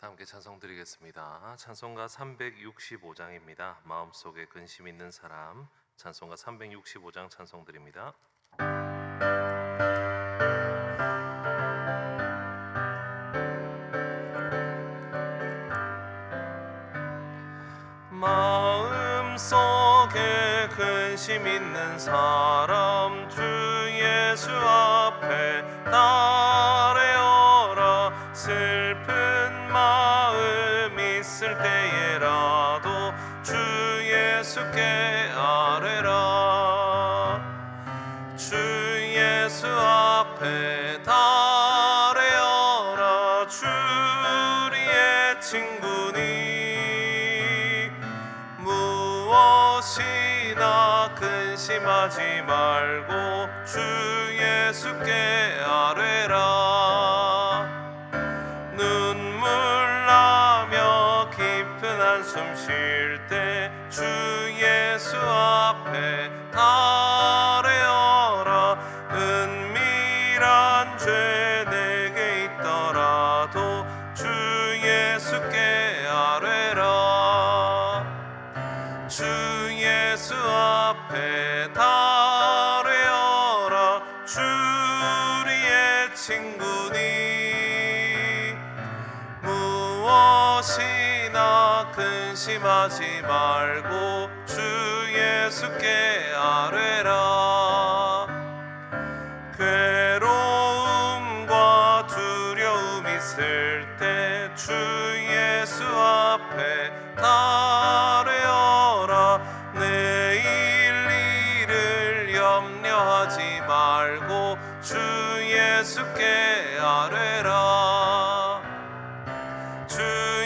다 함께 찬송 드리겠습니다. 찬송가 365장입니다. 마음속에 근심 있는 사람, 찬송가 365장 찬송 드립니다. 마음속에 근심 있는 사람, 주 예수 앞에 나아뢰어라. 슬픈 마음 있을 때에라도 주 예수께 아뢰라. 주 예수 앞에 나아뢰어라. 주 우리의 친구니 무엇이나 근심하지 말고 주 예수께 아뢰라. 눈물 나며 깊은 한숨 쉴 때 주 예수 앞에 아뢰어라. 은밀한 죄 내게 있더라도 주 예수께 아뢰라. 주 예수 앞에 아뢰어라. 주 우리의 친구니 무엇이나 근심하지 말고 주 예수께 아뢰라. 괴로움과 두려움 있을 때 주 예수 앞에 아뢰어라. 내일 일을 염려하지 말고 주 예수께 아뢰라. 주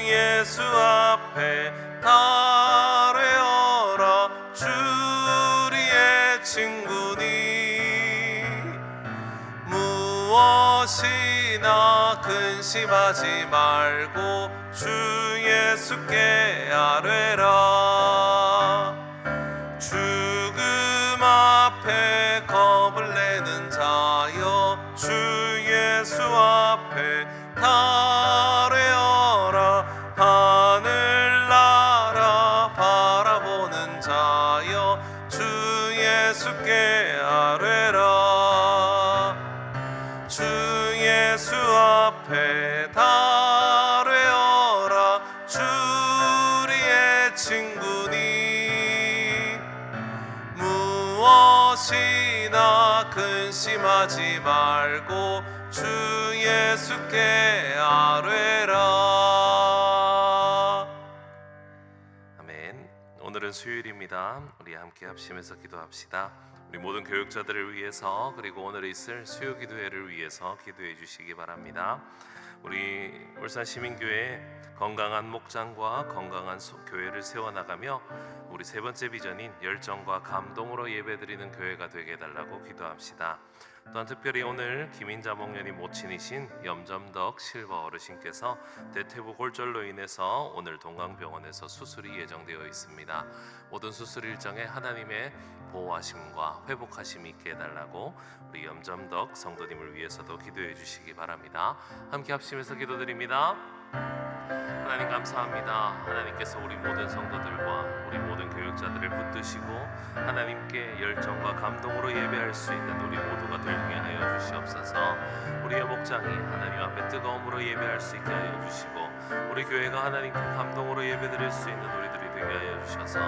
예수 앞에 아뢰어라. 주 우리의 친구니 무엇이나 근심하지 말고 주 예수께 아뢰라. 죽음 앞에 겁을 내는 자여 주 예수 앞에 아뢰어라. 하늘나라 바라보는 자여 주 예수께 아뢰라. 주 예수 앞에 아뢰어라. 주 우리의 친구니 무엇이나 근심하지 말고 주 예수께 아뢰라. 아멘. 오늘은 수요일입니다. 우리 함께 합심해서 기도합시다. 우리 모든 교육자들을 위해서, 그리고 오늘 있을 수요 기도회를 위해서 기도해 주시기 바랍니다. 우리 울산 시민교회 건강한 목장과 건강한 교회를 세워나가며 우리 세 번째 비전인 열정과 감동으로 예배드리는 교회가 되게 해달라고 기도합시다. 또한 특별히 오늘 김인자 목련이 모친이신 염점덕 실버 어르신께서 대퇴부 골절로 인해서 오늘 동강병원에서 수술이 예정되어 있습니다. 모든 수술 일정에 하나님의 보호하심과 회복하심이 있게 해달라고 우리 염점덕 성도님을 위해서도 기도해 주시기 바랍니다. 함께 합심해서 기도드립니다. 하나님 감사합니다. 하나님께서 우리 모든 성도들과 우리 모든 교육자들을 붙드시고 하나님께 열정과 감동으로 예배할 수 있는 우리 모두가 되게 하여 주시옵소서. 우리의 목장이 하나님 앞에 뜨거움으로 예배할 수 있게 하여 주시고 우리 교회가 하나님께 감동으로 예배드릴 수 있는 우리들이 되게 하여 주셔서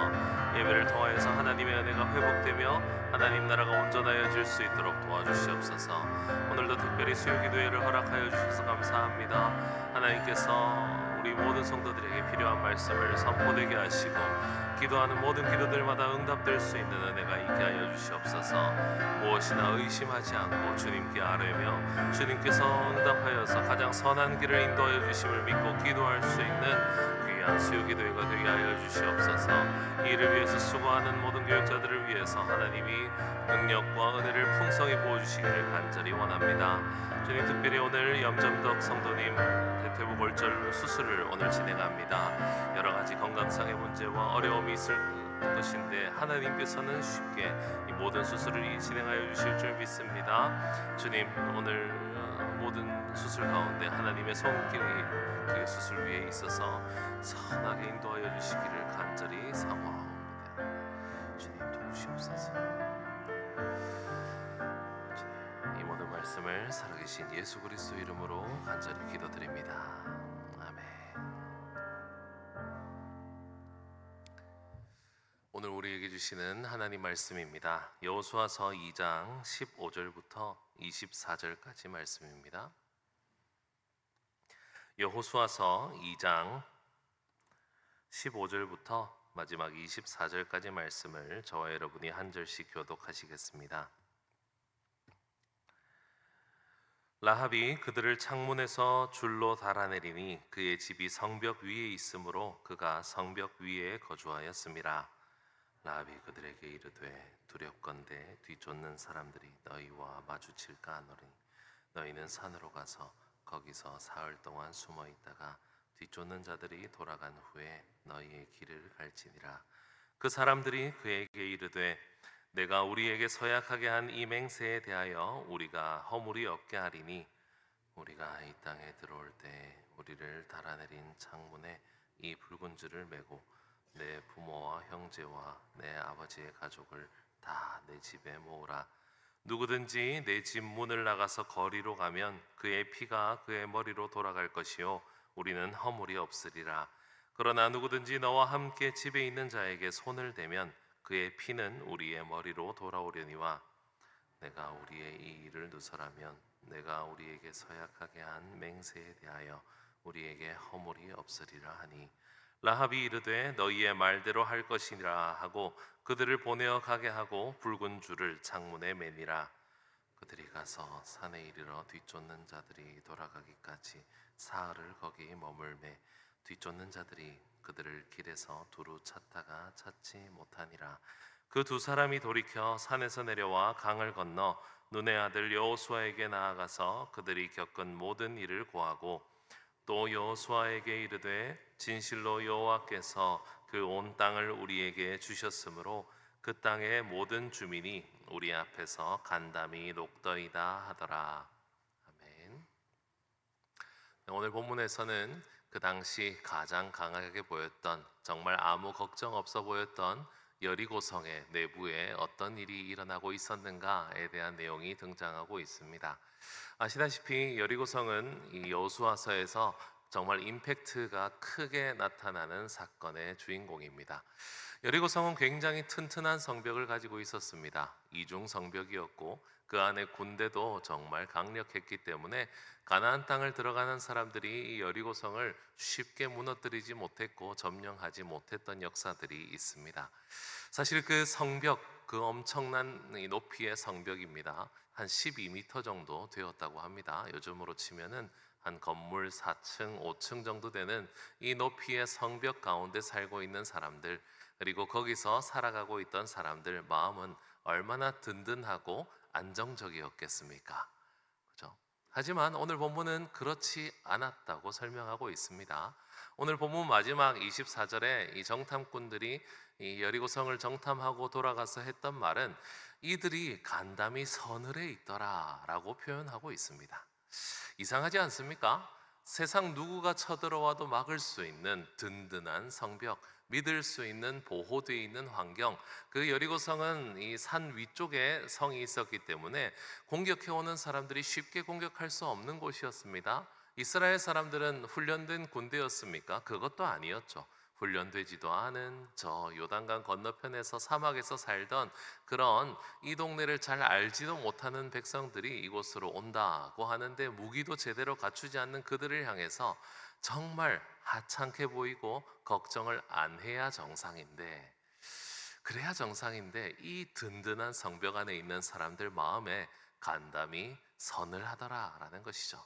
예배를 통하여서 하나님의 은혜가 회복되며 하나님 나라가 온전하여질 수 있도록 도와주시옵소서. 오늘도 특별히 수요 기도회를 허락하여 주셔서 감사합니다. 하나님께서 우리 모든 성도들에게 필요한 말씀을 선포되게 하시고 기도하는 모든 기도들마다 응답될 수 있는 은혜가 있게 하여 주시옵소서. 무엇이나 의심하지 않고 주님께 아뢰며 주님께서 응답하여서 가장 선한 길을 인도하여 주심을 믿고 기도할 수 있는 귀한 수요 기도회가 되게 하여 주시옵소서. 이 일을 위해서 수고하는 모든 교육자들을 위해서 하나님이 능력과 은혜를 풍성히 부어주시기를 간절히 원합니다. 주님, 특별히 오늘 염점덕 성도님 대퇴부 골절 수술을 오늘 진행합니다. 여러 가지 건강상의 문제와 어려움이 있을 것인데 하나님께서는 쉽게 이 모든 수술을 진행하여 주실 줄 믿습니다. 주님, 오늘 모든 수술 가운데 하나님의 손길이 그 수술 위에 있어서 선하게 인도하여 주시기를 간절히 사모하옵니다. 주님 도우시옵소서. 주님, 이 모든 말씀을 살아계신 예수 그리스도 이름으로 간절히 기도드립니다. 아멘. 오늘 우리에게 주시는 하나님 말씀입니다. 여호수아서 2장 15절부터 24절까지 말씀입니다. 여호수아서 2장 15절부터 마지막 24절까지 말씀을 저와 여러분이 한 절씩 교독하시겠습니다. 라합이 그들을 창문에서 줄로 달아내리니 그의 집이 성벽 위에 있으므로 그가 성벽 위에 거주하였음이라. 라합이 그들에게 이르되 두렵건대 뒤쫓는 사람들이 너희와 마주칠까 하노니 너희는 산으로 가서 거기서 사흘 동안 숨어 있다가 뒤쫓는 자들이 돌아간 후에 너희의 길을 갈지니라. 그 사람들이 그에게 이르되 내가 우리에게 서약하게 한 이 맹세에 대하여 우리가 허물이 없게 하리니 우리가 이 땅에 들어올 때 우리를 달아내린 창문에 이 붉은 줄을 매고 내 부모와 형제와 내 아버지의 가족을 다 내 집에 모으라. 누구든지 내 집 문을 나가서 거리로 가면 그의 피가 그의 머리로 돌아갈 것이요 우리는 허물이 없으리라. 그러나 누구든지 너와 함께 집에 있는 자에게 손을 대면 그의 피는 우리의 머리로 돌아오려니와 내가 우리의 이 일을 누설하면 내가 우리에게 서약하게 한 맹세에 대하여 우리에게 허물이 없으리라 하니 라합이 이르되 너희의 말대로 할 것이니라 하고 그들을 보내어 가게 하고 붉은 줄을 창문에 매니라. 그들이 가서 산에 이르러 뒤쫓는 자들이 돌아가기까지 사흘을 거기 머물매 뒤쫓는 자들이 그들을 길에서 두루 찾다가 찾지 못하니라. 그 두 사람이 돌이켜 산에서 내려와 강을 건너 눈의 아들 여호수아에게 나아가서 그들이 겪은 모든 일을 고하고 또 여호수아에게 이르되 진실로 여호와께서 그 온 땅을 우리에게 주셨으므로 그 땅의 모든 주민이 우리 앞에서 간담이 녹더이다 하더라. 아멘. 오늘 본문에서는 그 당시 가장 강하게 보였던 정말 아무 걱정 없어 보였던 여리고성의 내부에 어떤 일이 일어나고 있었는가에 대한 내용이 등장하고 있습니다. 아시다시피 여리고성은 이 여호수아서에서 정말 임팩트가 크게 나타나는 사건의 주인공입니다. 여리고성은 굉장히 튼튼한 성벽을 가지고 있었습니다. 이중 성벽이었고 그 안에 군대도 정말 강력했기 때문에 가나안 땅을 들어가는 사람들이 이 여리고성을 쉽게 무너뜨리지 못했고 점령하지 못했던 역사들이 있습니다. 사실 그 성벽, 그 엄청난 높이의 성벽입니다. 한 12m 정도 되었다고 합니다. 요즘으로 치면은 한 건물 4층, 5층 정도 되는 이 높이의 성벽 가운데 살고 있는 사람들, 그리고 거기서 살아가고 있던 사람들 마음은 얼마나 든든하고 안정적이었겠습니까? 그렇죠? 하지만 오늘 본문은 그렇지 않았다고 설명하고 있습니다. 오늘 본문 마지막 24절에 이 정탐꾼들이 이 여리고성을 정탐하고 돌아가서 했던 말은 이들이 간담이 서늘해 있더라라고 표현하고 있습니다. 이상하지 않습니까? 세상 누구가 쳐들어와도 막을 수 있는 든든한 성벽, 믿을 수 있는 보호되어 있는 환경, 그 여리고성은 이 산 위쪽에 성이 있었기 때문에 공격해오는 사람들이 쉽게 공격할 수 없는 곳이었습니다. 이스라엘 사람들은 훈련된 군대였습니까? 그것도 아니었죠. 훈련되지도 않은 저 요단강 건너편에서 사막에서 살던 그런 이 동네를 잘 알지도 못하는 백성들이 이곳으로 온다고 하는데 무기도 제대로 갖추지 않는 그들을 향해서 정말 하찮게 보이고 걱정을 안 해야 정상인데, 그래야 정상인데 이 든든한 성벽 안에 있는 사람들 마음에 간담이 서늘하더라라는 것이죠.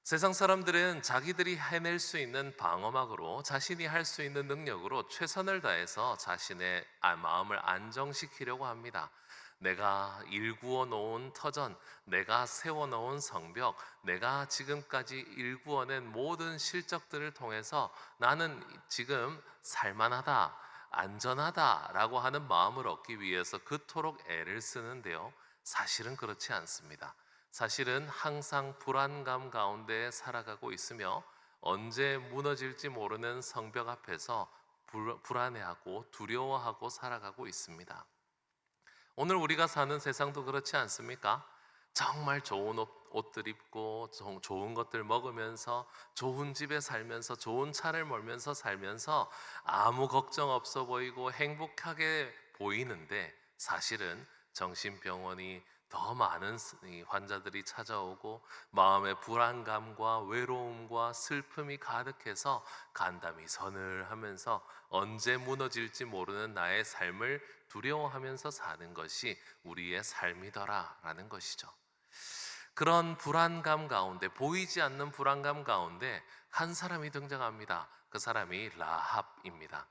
세상 사람들은 자기들이 해낼 수 있는 방어막으로, 자신이 할 수 있는 능력으로 최선을 다해서 자신의 마음을 안정시키려고 합니다. 내가 일구어 놓은 터전, 내가 세워 놓은 성벽, 내가 지금까지 일구어낸 모든 실적들을 통해서 나는 지금 살만하다, 안전하다라고 하는 마음을 얻기 위해서 그토록 애를 쓰는데요. 사실은 그렇지 않습니다. 사실은 항상 불안감 가운데 살아가고 있으며 언제 무너질지 모르는 성벽 앞에서 불안해하고 두려워하고 살아가고 있습니다. 오늘 우리가 사는 세상도 그렇지 않습니까? 정말 좋은 옷들 입고 좋은 것들 먹으면서 좋은 집에 살면서 좋은 차를 몰면서 살면서 아무 걱정 없어 보이고 행복하게 보이는데 사실은 정신병원이 더 많은 이 환자들이 찾아오고 마음의 불안감과 외로움과 슬픔이 가득해서 간담이 서늘하면서 언제 무너질지 모르는 나의 삶을 두려워하면서 사는 것이 우리의 삶이더라라는 것이죠. 그런 불안감 가운데, 보이지 않는 불안감 가운데 한 사람이 등장합니다. 그 사람이 라합입니다.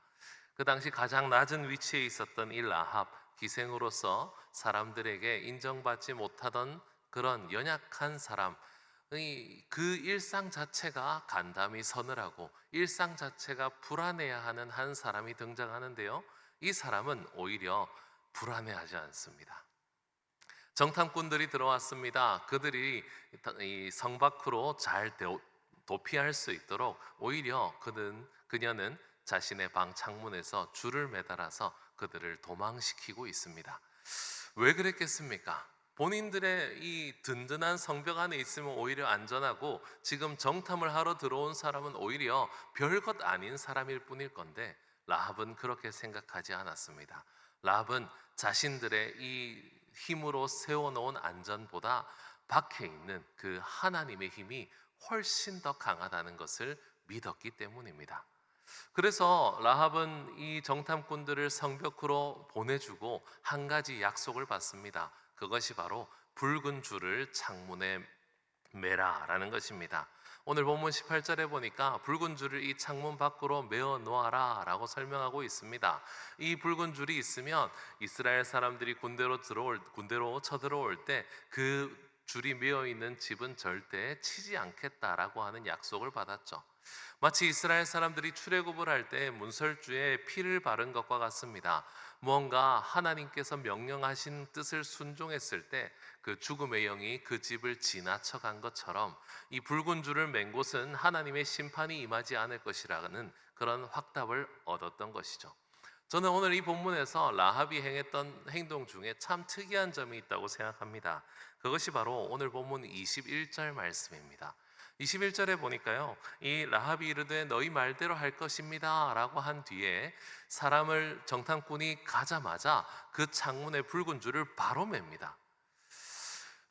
그 당시 가장 낮은 위치에 있었던 이 라합, 기생으로서 사람들에게 인정받지 못하던 그런 연약한 사람, 그 일상 자체가 간담이 서늘하고 일상 자체가 불안해야 하는 한 사람이 등장하는데요, 이 사람은 오히려 불안해하지 않습니다. 정탐꾼들이 들어왔습니다. 그들이 이 성 밖으로 잘 도피할 수 있도록 오히려 그녀는 자신의 방 창문에서 줄을 매달아서 그들을 도망시키고 있습니다. 왜 그랬겠습니까? 본인들의 이 든든한 성벽 안에 있으면 오히려 안전하고 지금 정탐을 하러 들어온 사람은 오히려 별것 아닌 사람일 뿐일 건데 라합은 그렇게 생각하지 않았습니다. 라합은 자신들의 이 힘으로 세워놓은 안전보다 밖에 있는 그 하나님의 힘이 훨씬 더 강하다는 것을 믿었기 때문입니다. 그래서 라합은 이 정탐꾼들을 성벽으로 보내주고 한 가지 약속을 받습니다. 그것이 바로 붉은 줄을 창문에 매라라는 것입니다. 오늘 본문 18절에 보니까 붉은 줄을 이 창문 밖으로 메어 놓아라 라고 설명하고 있습니다. 이 붉은 줄이 있으면 이스라엘 사람들이 군대로 쳐들어올 때 그 줄이 메어 있는 집은 절대 치지 않겠다라고 하는 약속을 받았죠. 마치 이스라엘 사람들이 출애굽을 할 때 문설주에 피를 바른 것과 같습니다. 무언가 하나님께서 명령하신 뜻을 순종했을 때 그 죽음의 영이 그 집을 지나쳐 간 것처럼 이 붉은 줄을 맨 곳은 하나님의 심판이 임하지 않을 것이라는 그런 확답을 얻었던 것이죠. 저는 오늘 이 본문에서 라합이 행했던 행동 중에 참 특이한 점이 있다고 생각합니다. 그것이 바로 오늘 본문 21절 말씀입니다. 21절에 보니까요, 이 라합이 이르되 너희 말대로 할 것입니다 라고 한 뒤에 사람을 정탐꾼이 가자마자 그 창문에 붉은 줄을 바로 맵니다.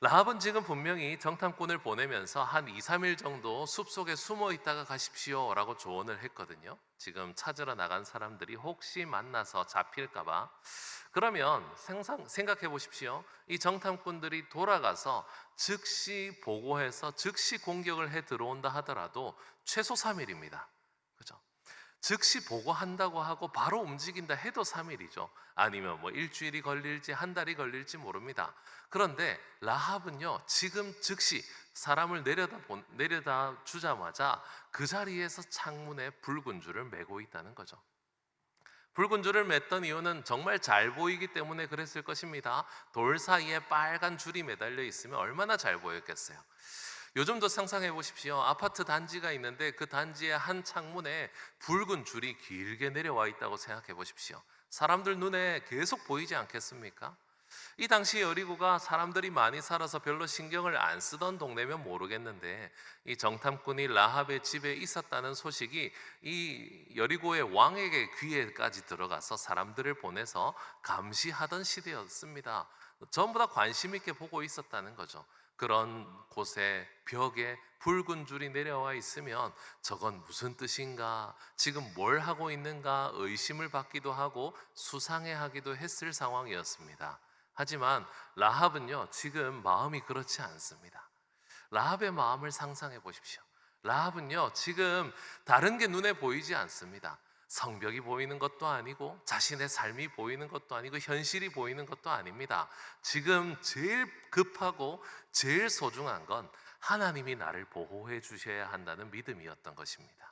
라합은 지금 분명히 정탐꾼을 보내면서 한 2, 3일 정도 숲속에 숨어 있다가 가십시오 라고 조언을 했거든요. 지금 찾으러 나간 사람들이 혹시 만나서 잡힐까봐. 그러면 생각해 보십시오. 이 정탐꾼들이 돌아가서 즉시 보고해서 즉시 공격을 해 들어온다 하더라도 최소 3일입니다. 그죠? 즉시 보고한다고 하고 바로 움직인다 해도 3일이죠. 아니면 뭐 일주일이 걸릴지 한 달이 걸릴지 모릅니다. 그런데 라합은요, 지금 즉시 사람을 내려다 주자마자 그 자리에서 창문에 붉은 줄을 매고 있다는 거죠. 붉은 줄을 맸던 이유는 정말 잘 보이기 때문에 그랬을 것입니다. 돌 사이에 빨간 줄이 매달려 있으면 얼마나 잘 보였겠어요. 요즘도 상상해 보십시오. 아파트 단지가 있는데 그 단지의 한 창문에 붉은 줄이 길게 내려와 있다고 생각해 보십시오. 사람들 눈에 계속 보이지 않겠습니까? 이 당시 여리고가 사람들이 많이 살아서 별로 신경을 안 쓰던 동네면 모르겠는데 이 정탐꾼이 라합의 집에 있었다는 소식이 이 여리고의 왕에게 귀에까지 들어가서 사람들을 보내서 감시하던 시대였습니다. 전부 다 관심 있게 보고 있었다는 거죠. 그런 곳에 벽에 붉은 줄이 내려와 있으면 저건 무슨 뜻인가, 지금 뭘 하고 있는가 의심을 받기도 하고 수상해하기도 했을 상황이었습니다. 하지만 라합은요, 지금 마음이 그렇지 않습니다. 라합의 마음을 상상해 보십시오. 라합은요, 지금 다른 게 눈에 보이지 않습니다. 성벽이 보이는 것도 아니고 자신의 삶이 보이는 것도 아니고 현실이 보이는 것도 아닙니다. 지금 제일 급하고 제일 소중한 건 하나님이 나를 보호해 주셔야 한다는 믿음이었던 것입니다.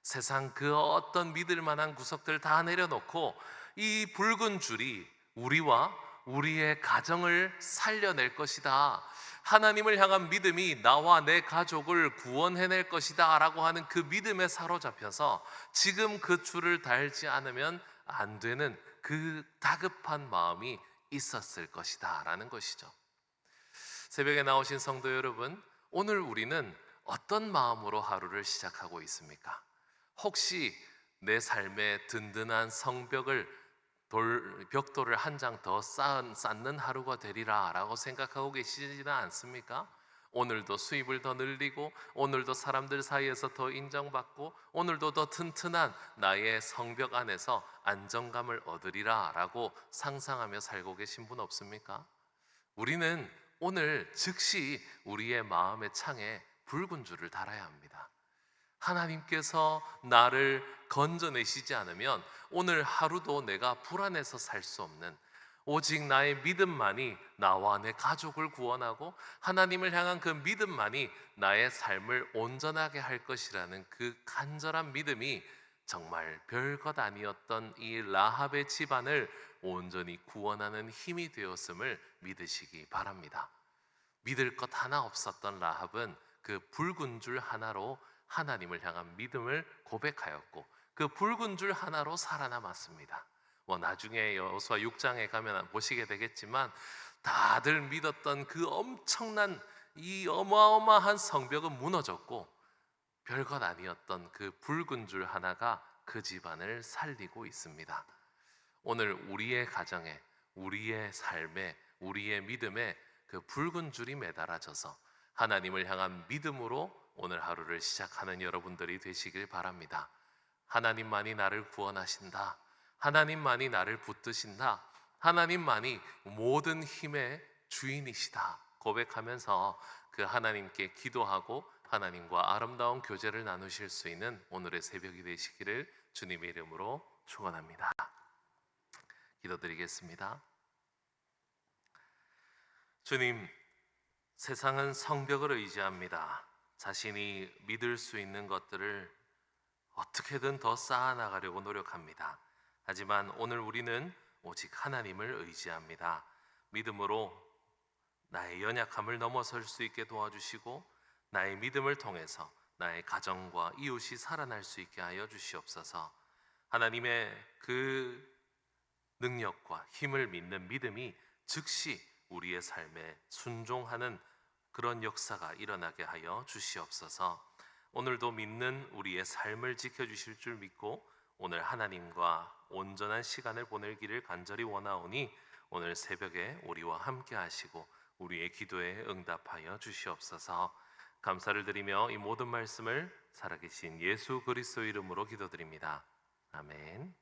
세상 그 어떤 믿을 만한 구석들 다 내려놓고 이 붉은 줄이 우리와 우리의 가정을 살려낼 것이다, 하나님을 향한 믿음이 나와 내 가족을 구원해낼 것이다 라고 하는 그 믿음에 사로잡혀서 지금 그 줄을 달지 않으면 안 되는 그 다급한 마음이 있었을 것이다 라는 것이죠. 새벽에 나오신 성도 여러분, 오늘 우리는 어떤 마음으로 하루를 시작하고 있습니까? 혹시 내 삶의 든든한 성벽을 벽돌을 한 장 더 쌓는 하루가 되리라 라고 생각하고 계시지는 않습니까? 오늘도 수입을 더 늘리고, 오늘도 사람들 사이에서 더 인정받고, 오늘도 더 튼튼한 나의 성벽 안에서 안정감을 얻으리라 라고 상상하며 살고 계신 분 없습니까? 우리는 오늘 즉시 우리의 마음의 창에 붉은 줄을 달아야 합니다. 하나님께서 나를 건져내시지 않으면 오늘 하루도 내가 불안해서 살 수 없는, 오직 나의 믿음만이 나와 내 가족을 구원하고 하나님을 향한 그 믿음만이 나의 삶을 온전하게 할 것이라는 그 간절한 믿음이 정말 별것 아니었던 이 라합의 집안을 온전히 구원하는 힘이 되었음을 믿으시기 바랍니다. 믿을 것 하나 없었던 라합은 그 붉은 줄 하나로 하나님을 향한 믿음을 고백하였고, 그 붉은 줄 하나로 살아남았습니다. 나중에 여호수아 6장에 가면 보시게 되겠지만, 다들 믿었던 그 엄청난 이 어마어마한 성벽은 무너졌고, 별것 아니었던 그 붉은 줄 하나가 그 집안을 살리고 있습니다. 오늘 우리의 가정에, 우리의 삶에, 우리의 믿음에 그 붉은 줄이 매달아져서 하나님을 향한 믿음으로 오늘 하루를 시작하는 여러분들이 되시길 바랍니다. 하나님만이 나를 구원하신다, 하나님만이 나를 붙드신다, 하나님만이 모든 힘의 주인이시다 고백하면서 그 하나님께 기도하고 하나님과 아름다운 교제를 나누실 수 있는 오늘의 새벽이 되시기를 주님의 이름으로 축원합니다. 기도드리겠습니다. 주님, 세상은 성벽을 의지합니다. 자신이 믿을 수 있는 것들을 어떻게든 더 쌓아나가려고 노력합니다. 하지만 오늘 우리는 오직 하나님을 의지합니다. 믿음으로 나의 연약함을 넘어설 수 있게 도와주시고, 나의 믿음을 통해서 나의 가정과 이웃이 살아날 수 있게 하여 주시옵소서. 하나님의 그 능력과 힘을 믿는 믿음이 즉시 우리의 삶에 순종하는 그런 역사가 일어나게 하여 주시옵소서. 오늘도 믿는 우리의 삶을 지켜주실 줄 믿고 오늘 하나님과 온전한 시간을 보내기를 간절히 원하오니 오늘 새벽에 우리와 함께 하시고 우리의 기도에 응답하여 주시옵소서. 감사를 드리며 이 모든 말씀을 살아계신 예수 그리스도 이름으로 기도드립니다. 아멘.